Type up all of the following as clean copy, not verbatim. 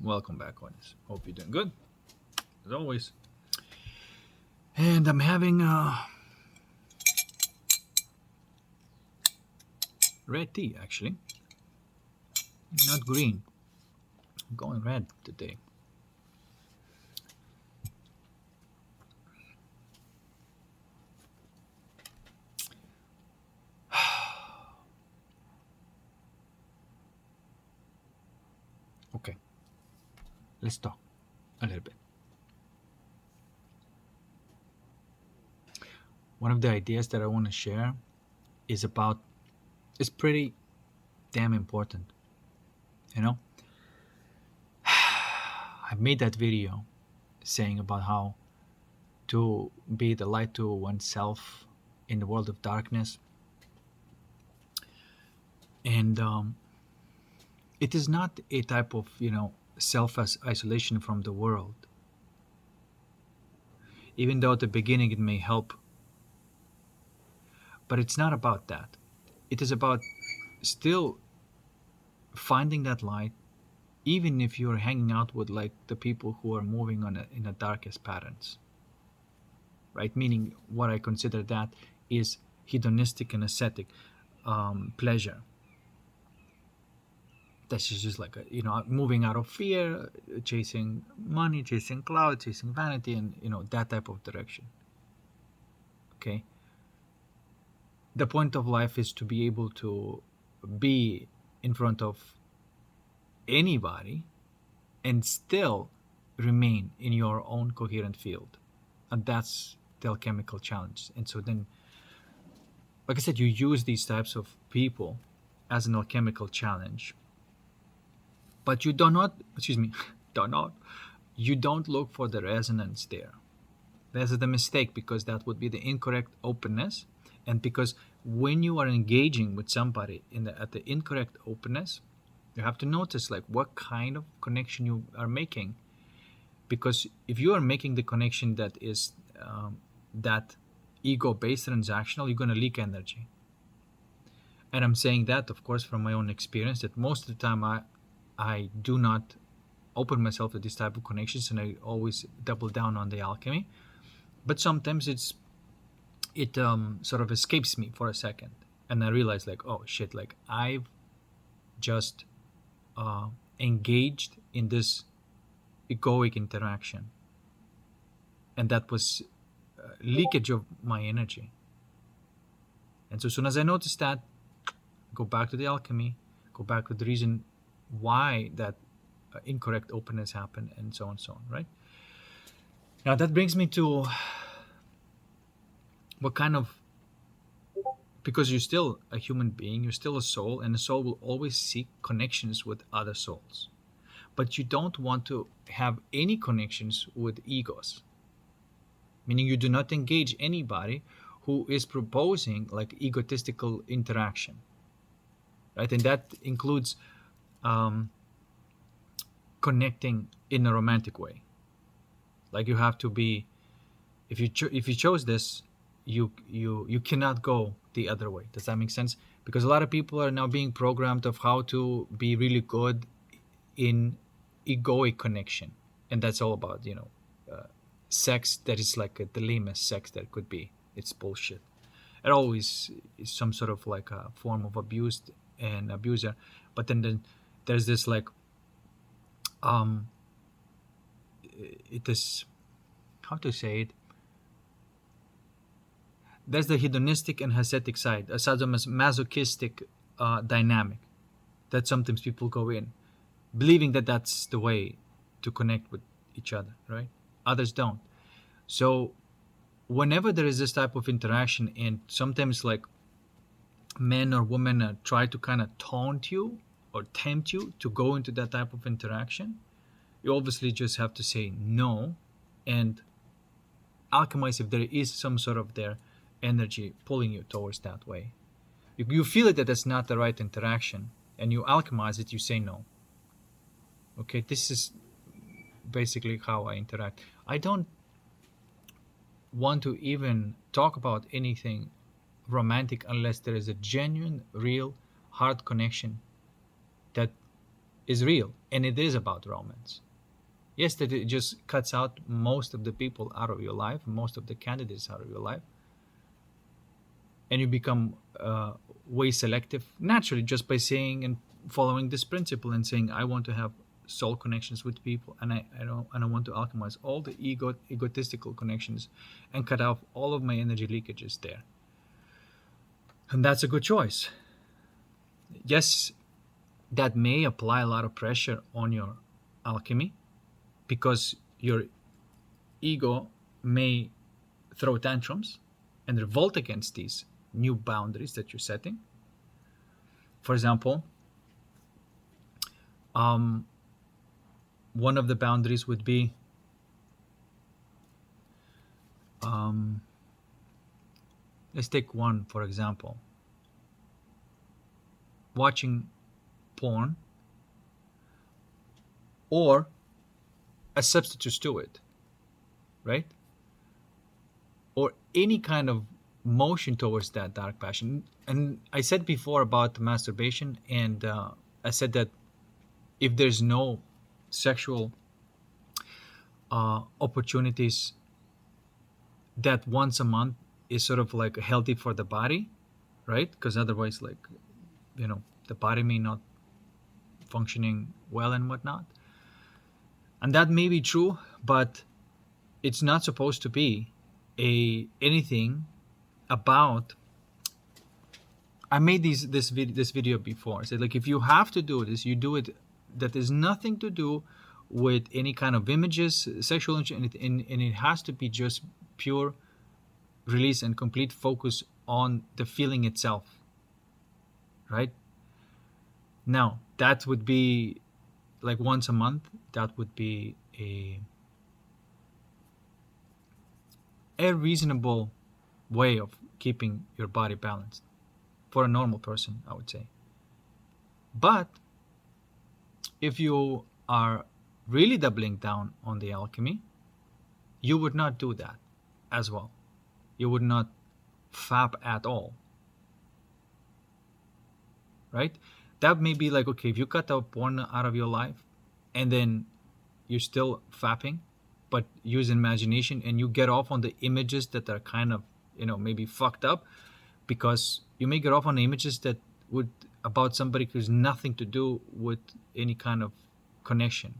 Welcome back, audience. Hope you're doing good, as always. And I'm having red tea, actually, not green. I'm going red today. Okay, let's talk a little bit. One of the ideas that I want to share is about, it's pretty damn important. You know, I made that video saying about how to be the light to oneself in the world of darkness. And it is not a type of, self-isolation from the world. Even though at the beginning it may help, but it's not about that. It is about still finding that light, even if you're hanging out with like the people who are moving in the darkest patterns, right? Meaning, what I consider that is hedonistic and ascetic pleasure. That's just like moving out of fear, chasing money, chasing cloud, chasing vanity, and that type of direction. Okay. The point of life is to be able to be in front of anybody and still remain in your own coherent field, and that's the alchemical challenge. And so then, like I said, you use these types of people as an alchemical challenge, but you do not you don't look for the resonance there. That's the mistake, because that would be the incorrect openness. And because when you are engaging with somebody at the incorrect openness, you have to notice like what kind of connection you are making. Because if you are making the connection that is that ego-based transactional, you're going to leak energy. And I'm saying that, of course, from my own experience, that most of the time I do not open myself to this type of connections, and I always double down on the alchemy. But sometimes it sort of escapes me for a second, and I realize like, oh shit, like I've just engaged in this egoic interaction, and that was leakage of my energy. And so as soon as I notice that, go back to the alchemy, go back to the reason why that incorrect openness happened, and so on and so on, right? Now that brings me to what kind of, because you're still a human being, you're still a soul, and a soul will always seek connections with other souls. But you don't want to have any connections with egos, meaning you do not engage anybody who is proposing like egotistical interaction, right? And that includes connecting in a romantic way. Like you have to be, if you chose this, you cannot go the other way. Does that make sense? Because a lot of people are now being programmed of how to be really good in egoic connection, and that's all about sex that is like the lamest sex that could be. It's bullshit. It always is some sort of like a form of abuse and abuser. But then there's this like it is, how to say it, there's the hedonistic and ascetic side, a sadomasochistic dynamic that sometimes people go in believing that that's the way to connect with each other, right? Others don't. So whenever there is this type of interaction, and sometimes like men or women try to kind of taunt you or tempt you to go into that type of interaction, you obviously just have to say no and alchemize if there is some sort of their energy pulling you towards that way. If you feel it that that's not the right interaction and you alchemize it, you say no. Okay, this is basically how I interact. I don't want to even talk about anything romantic unless there is a genuine, real, hard connection that is real, and it is about romance. Yes, that it just cuts out most of the people out of your life, most of the candidates out of your life, and you become way selective naturally just by saying and following this principle and saying, I want to have soul connections with people, and I want to alchemize all the egotistical connections and cut off all of my energy leakages there. And that's a good choice. Yes, that may apply a lot of pressure on your alchemy, because your ego may throw tantrums and revolt against these new boundaries that you're setting. For example, one of the boundaries would be let's take one, for example, watching porn or a substitute to it, right? Or any kind of motion towards that dark passion. And I said before about masturbation, and I said that if there's no sexual opportunities, that once a month is sort of like healthy for the body, right? Because otherwise, like, the body may not functioning well and whatnot. And that may be true, but it's not supposed to be anything about. I made this video before. I said, like, if you have to do this, you do it. That is nothing to do with any kind of images, sexual, and it has to be just pure release and complete focus on the feeling itself, right? Now, that would be like once a month. That would be a reasonable way of keeping your body balanced for a normal person, I would say. But if you are really doubling down on the alchemy, you would not do that as well. You would not fap at all, right? That may be like, okay, if you cut out porn out of your life and then you're still fapping, but use imagination, and you get off on the images that are kind of, maybe fucked up, because you may get off on images that would about somebody who's nothing to do with any kind of connection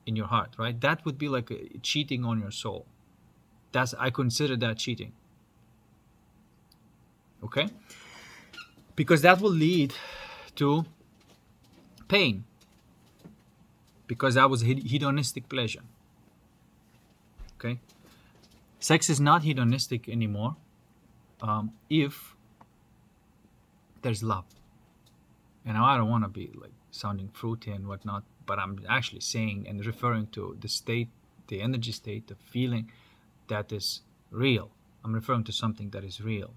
in your heart, right? That would be like cheating on your soul. I consider that cheating. Okay? Because that will lead to pain, because that was hedonistic pleasure. Okay? Sex is not hedonistic anymore if there's love. And I don't want to be like sounding fruity and whatnot, but I'm actually saying and referring to the state, the energy state, the feeling that is real. I'm referring to something that is real.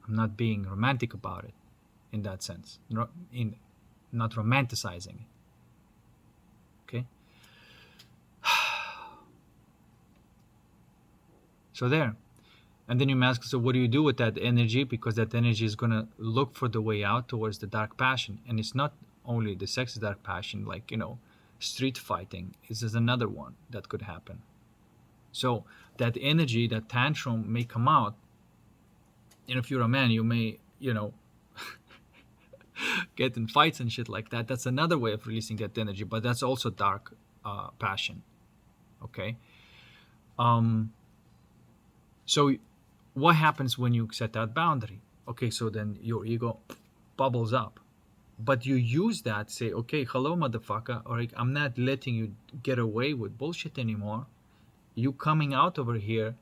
I'm not being romantic about it in that sense, not romanticizing it. Okay? So there. And then you ask, so what do you do with that energy? Because that energy is going to look for the way out towards the dark passion. And it's not only the sex dark passion, like, street fighting. This is another one that could happen. So that energy, that tantrum may come out. And if you're a man, you may, get in fights and shit like that. That's another way of releasing that energy, but that's also dark passion. Okay? So what happens when you set that boundary? Okay, so then your ego bubbles up. But you use that, say, okay, hello, motherfucker, or I'm not letting you get away with bullshit anymore. You coming out over here,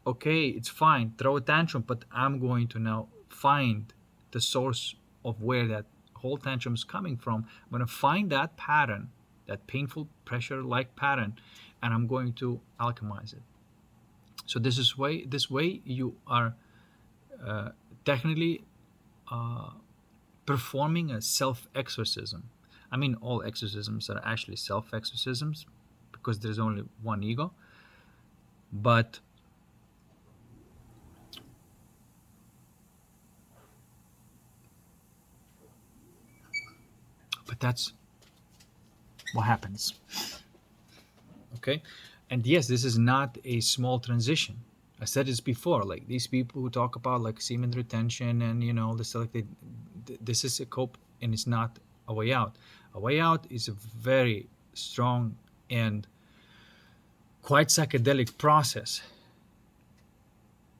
okay, it's fine, throw a tantrum, but I'm going to now find the source of where that whole tantrum is coming from. I'm going to find that pattern, that painful pressure-like pattern, and I'm going to alchemize it. So this way you are technically performing a self-exorcism. I mean, all exorcisms are actually self-exorcisms because there's only one ego. But that's what happens. Okay, and yes, this is not a small transition. I said this before, like these people who talk about like semen retention and this, like this is a cope, and it's not a way out. A way out is a very strong and quite psychedelic process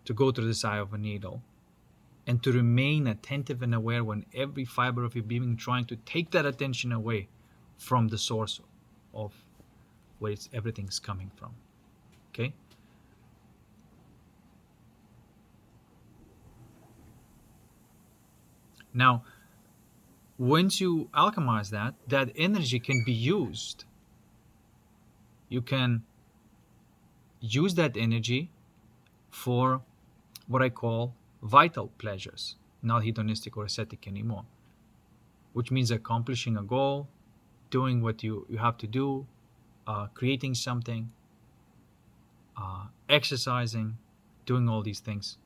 to go through the eye of a needle and to remain attentive and aware when every fiber of your being trying to take that attention away from the source of where everything's coming from. Okay. Now, once you alchemize that, that energy can be used. You can use that energy for what I call vital pleasures, not hedonistic or ascetic anymore, which means accomplishing a goal, doing what you have to do, creating something, exercising, doing all these things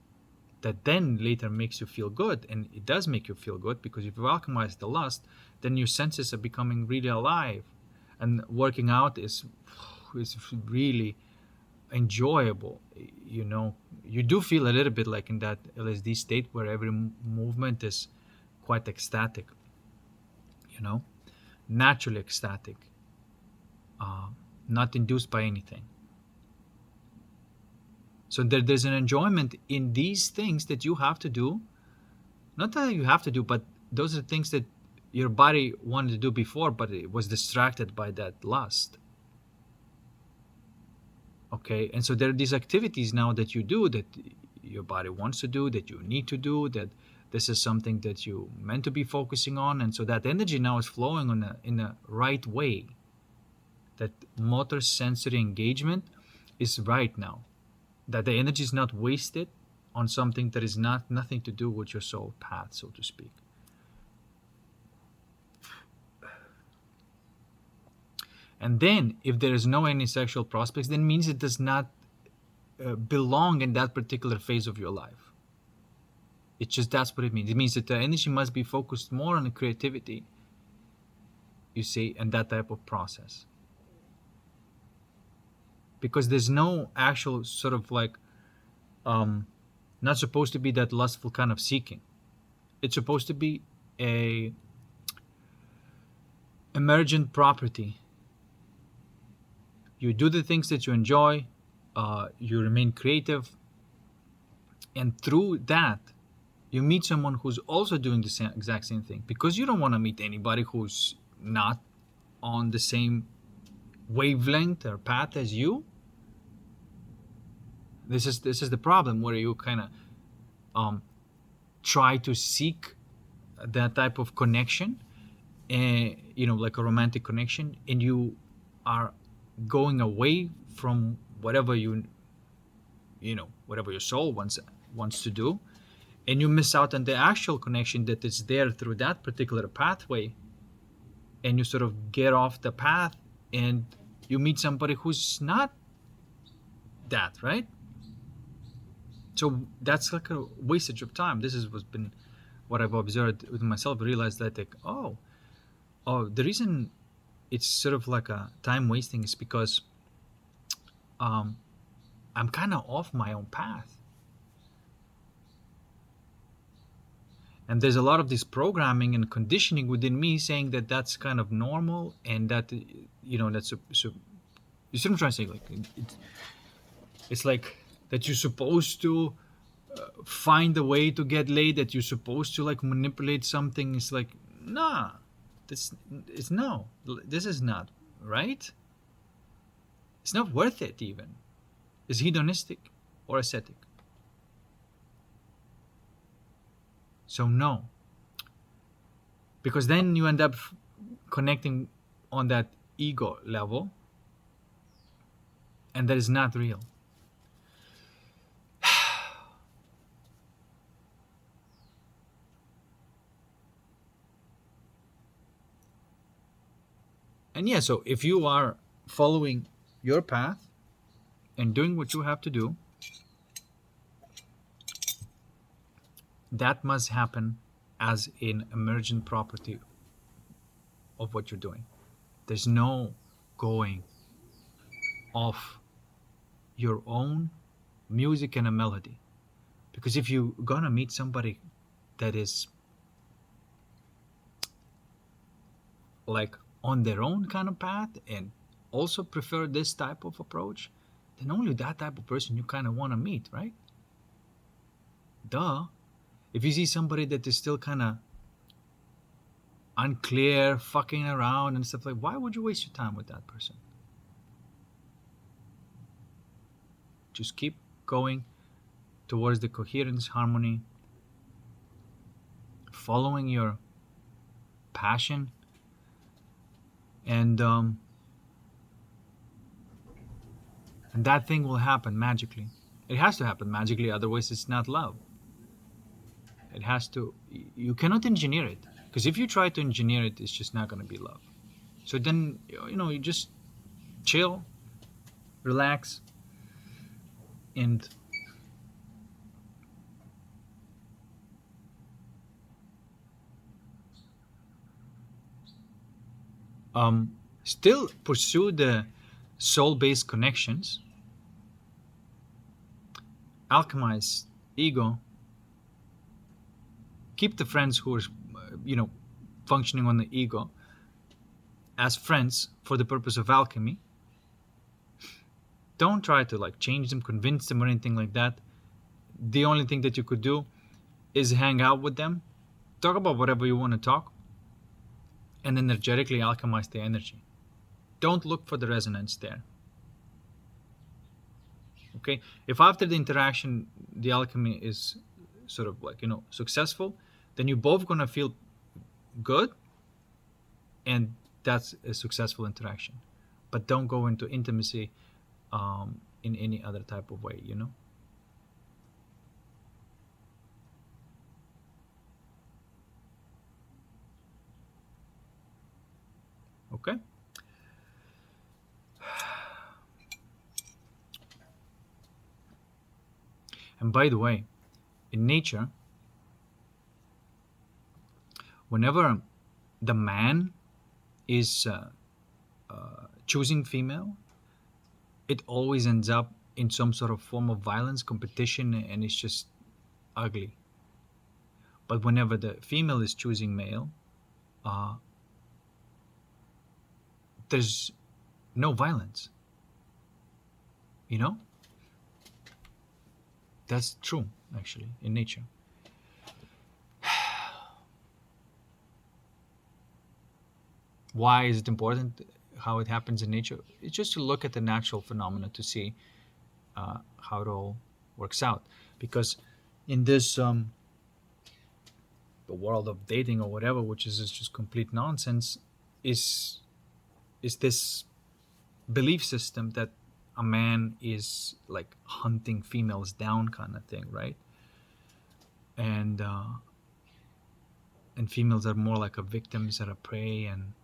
that then later makes you feel good. And it does make you feel good, because if you alchemize the lust, then your senses are becoming really alive, and working out is really enjoyable. You do feel a little bit like in that LSD state where every movement is quite ecstatic, naturally ecstatic, not induced by anything. So there's an enjoyment in these things that you have to do. Not that you have to do, but those are things that your body wanted to do before, but it was distracted by that lust. Okay, and so there are these activities now that you do that your body wants to do, that you need to do, that this is something that you meant to be focusing on, and so that energy now is flowing in a right way. That motor sensory engagement is right now. That the energy is not wasted on something that is nothing to do with your soul path, so to speak. And then, if there is no any sexual prospects, then means it does not belong in that particular phase of your life. It's just that's what it means. It means that the energy must be focused more on the creativity, you see, and that type of process. Because there's no actual sort of like, not supposed to be that lustful kind of seeking. It's supposed to be a emergent property. You do the things that you enjoy, you remain creative, and through that, you meet someone who's also doing the exact same thing. Because you don't want to meet anybody who's not on the same wavelength or path as you. This is the problem, where you kind of try to seek that type of connection, and like a romantic connection, and you are going away from whatever whatever your soul wants to do, and you miss out on the actual connection that is there through that particular pathway, and you sort of get off the path and you meet somebody who's not that, right? So that's like a wastage of time. This is what's been what I've observed with myself. I realized that like, oh, the reason it's sort of like a time wasting is because I'm kind of off my own path. And there's a lot of this programming and conditioning within me saying that that's kind of normal, and that that's so you see what I'm trying to say? Like it's like that you're supposed to find a way to get laid, that you're supposed to like manipulate something. It's like, nah, this is not right. It's not worth it even. It's hedonistic or ascetic. So no, because then you end up connecting on that ego level, and that is not real. And yeah, so if you are following your path and doing what you have to do, that must happen as an emergent property of what you're doing. There's no going off your own music and a melody. Because if you're gonna meet somebody that is like on their own kind of path and also prefer this type of approach, then only that type of person you kind of want to meet, right? Duh. If you see somebody that is still kind of unclear, fucking around and stuff, like, why would you waste your time with that person? Just keep going towards the coherence, harmony, following your passion, and that thing will happen magically. It has to happen magically, otherwise it's not love. It has to. You cannot engineer it, because if you try to engineer it, it's just not going to be love. So then, you just chill, relax, and still pursue the soul-based connections, alchemize ego, keep the friends who are, functioning on the ego as friends for the purpose of alchemy. Don't try to like change them, convince them, or anything like that. The only thing that you could do is hang out with them, talk about whatever you want to talk, and energetically alchemize the energy. Don't look for the resonance there. Okay? If after the interaction the alchemy is sort of like, successful, then you're both gonna feel good, and that's a successful interaction. But don't go into intimacy in any other type of way, Okay? And by the way, in nature, whenever the man is choosing female, it always ends up in some sort of form of violence, competition, and it's just ugly. But whenever the female is choosing male, there's no violence. That's true, actually, in nature. Why is it important how it happens in nature? It's just to look at the natural phenomena to see how it all works out. Because in this the world of dating or whatever, which is just complete nonsense, is this belief system that a man is like hunting females down kind of thing, right? And females are more like a victims or a prey, and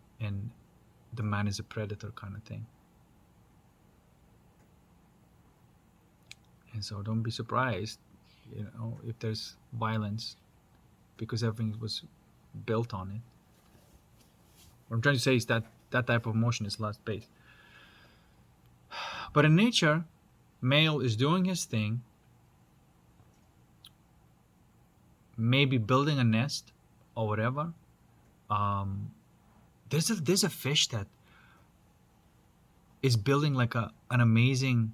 the man is a predator kind of thing. And so don't be surprised, if there's violence, because everything was built on it. What I'm trying to say is that type of emotion is lust based. But in nature, male is doing his thing, maybe building a nest or whatever. There's a fish that is building like an amazing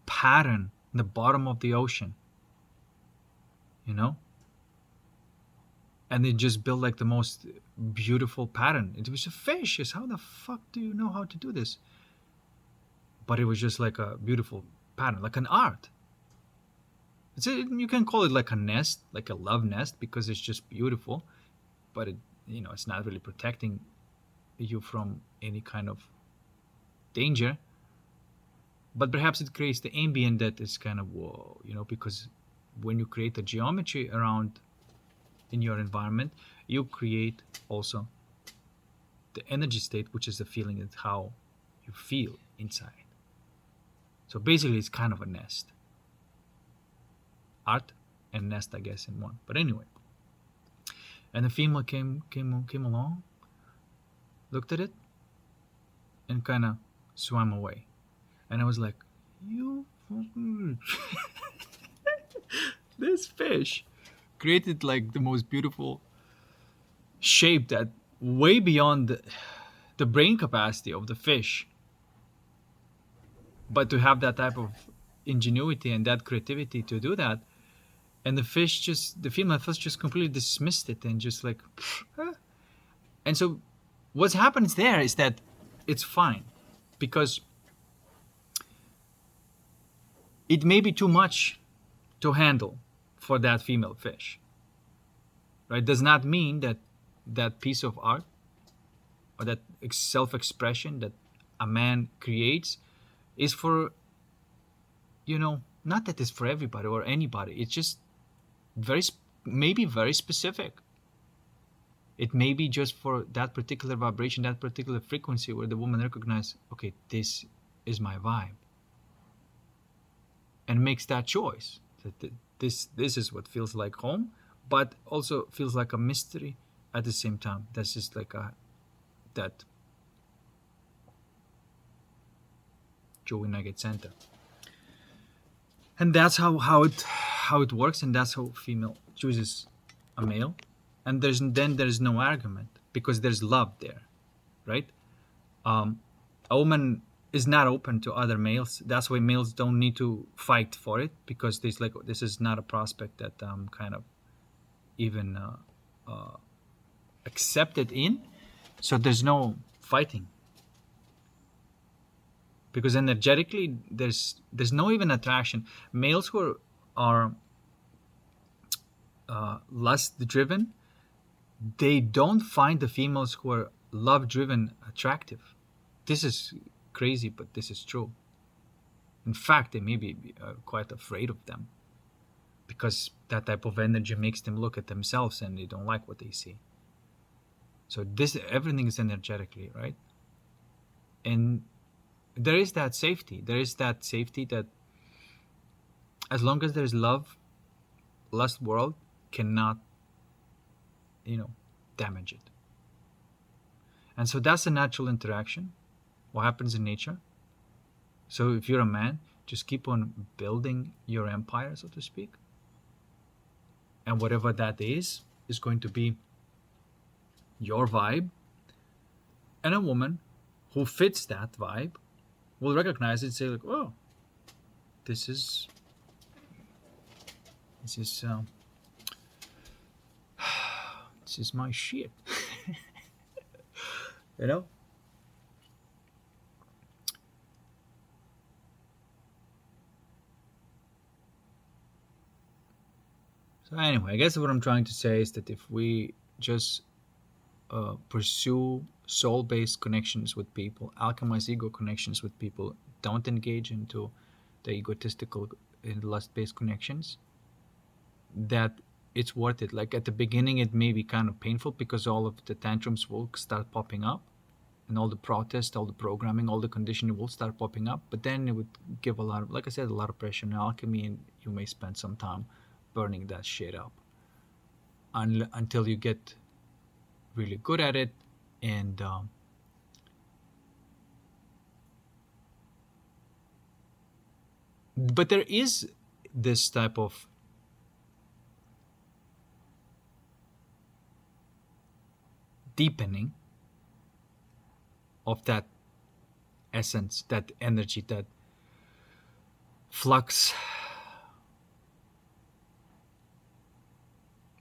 pattern in the bottom of the ocean, and they just built like the most beautiful pattern. It was a fish. Is how the fuck do you know how to do this? But it was just like a beautiful pattern, like an art. You can call it like a nest, like a love nest, because it's just beautiful, but it's not really protecting you from any kind of danger. But perhaps it creates the ambient that is kind of whoa, because when you create a geometry around in your environment, you create also the energy state, which is the feeling of how you feel inside. So basically, it's kind of a nest. Art and nest, I guess, in one. But anyway, and the female came along, looked at it, and kind of swam away. And I was like, you fucking this fish created like the most beautiful shape that way beyond the brain capacity of the fish. But to have that type of ingenuity and that creativity to do that, and the female fish just completely dismissed it and just like, huh? And so what happens there is that it's fine because it may be too much to handle for that female fish, right? Does not mean that that piece of art or that self-expression that a man creates is for, not that it's for everybody or anybody. It's just maybe very specific. It may be just for that particular vibration, that particular frequency where the woman recognizes, okay, this is my vibe, and makes that choice. That this is what feels like home, but also feels like a mystery at the same time. That's just like that joy nugget center, and that's how it works, and that's how female chooses a male, and there's no argument because there's love there, right? A woman is not open to other males. That's why males don't need to fight for it, because this is not a prospect that kind of even accepted in. So there's no fighting, because energetically there's no even attraction. Males who are lust driven, they don't find the females who are love driven attractive. This is crazy, but this is true. In fact, they may be quite afraid of them, because that type of energy makes them look at themselves and they don't like what they see. So everything is energetically, right? And there is that safety. There is that safety that as long as there's love, lust world cannot, damage it. And so that's a natural interaction. What happens in nature. So if you're a man, just keep on building your empire, so to speak. And whatever that is going to be your vibe. And a woman who fits that vibe will recognize it and say like, oh, this is this is my shit. you know so anyway, I guess what I'm trying to say is that if we just pursue soul-based connections with people, alchemize ego connections with people, don't engage into the egotistical and lust-based connections, that it's worth it. Like at the beginning it may be kind of painful because all of the tantrums will start popping up, and all the protest, all the programming, all the conditioning will start popping up, but then it would give a lot of, like I said, a lot of pressure in alchemy, and you may spend some time burning that shit up until you get really good at it. And but there is this type of deepening of that essence, that energy, that flux,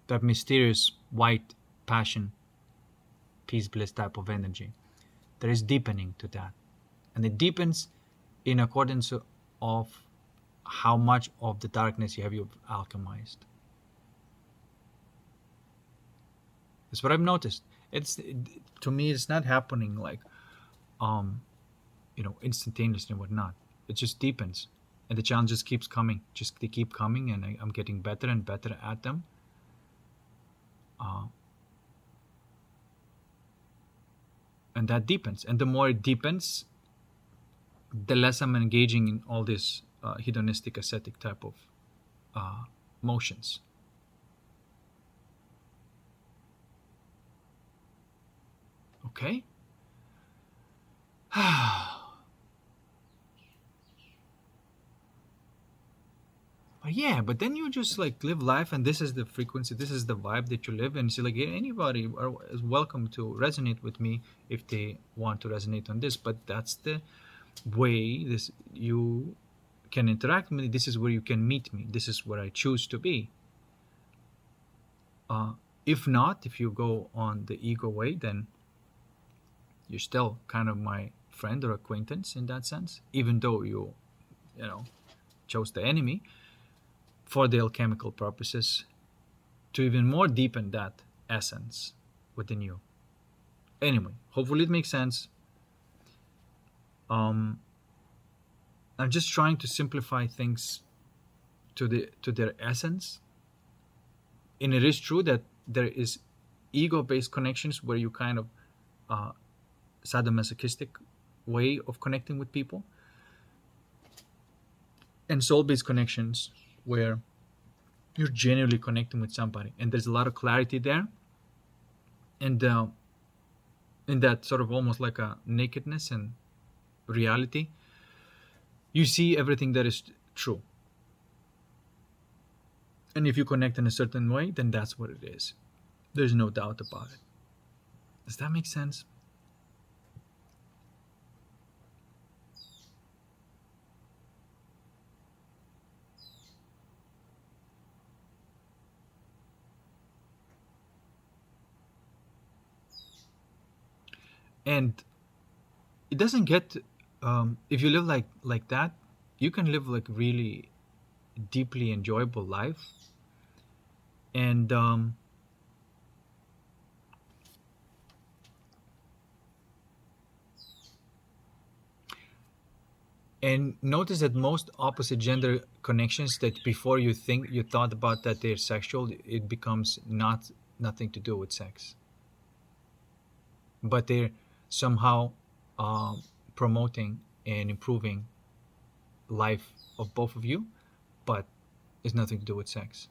that mysterious white passion, peace, bliss type of energy. There is deepening to that, and it deepens in accordance of how much of the darkness you've alchemized. That's what I've noticed. To me, it's not happening like instantaneously and whatnot. It just deepens, and the challenges keeps coming. They keep coming, and I'm getting better and better at them. And that deepens, and the more it deepens, the less I'm engaging in all this hedonistic, ascetic type of motions. Okay, But yeah, but then you just like live life, and this is the frequency, this is the vibe that you live in. So like anybody is welcome to resonate with me if they want to resonate on this. But that's the way this you can interact with me. This is where you can meet me. This is where I choose to be. Uh, if not, if you go on the ego way, then you're still kind of my friend or acquaintance in that sense, even though you know, chose the enemy for the alchemical purposes to even more deepen that essence within you. Anyway, hopefully it makes sense. Um, I'm just trying to simplify things to their essence. And it is true that there is ego-based connections where you kind of sadomasochistic way of connecting with people, and soul-based connections where you're genuinely connecting with somebody, and there's a lot of clarity there, and in that sort of almost like a nakedness and reality, you see everything that is true. And if you connect in a certain way, then that's what it is. There's no doubt about it. Does that make sense? And it doesn't get if you live like that, you can live like really deeply enjoyable life. And notice that most opposite gender connections that before you thought about that they're sexual, it becomes nothing to do with sex, but they're somehow um, promoting and improving life of both of you, but it's nothing to do with sex.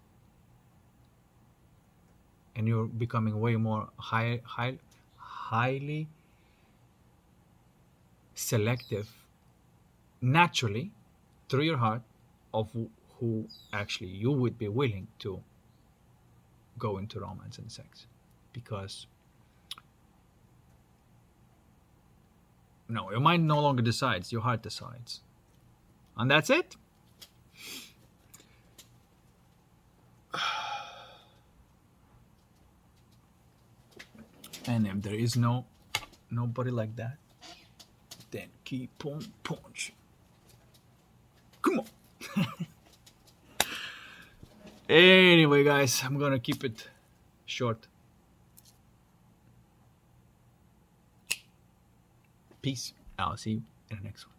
And you're becoming way more highly selective naturally through your heart of who actually you would be willing to go into romance and sex, because no, your mind no longer decides, your heart decides, and that's it. And if there is nobody like that, then keep on punching. Come on. Anyway, guys, I'm gonna keep it short. Peace. I'll see you in the next one.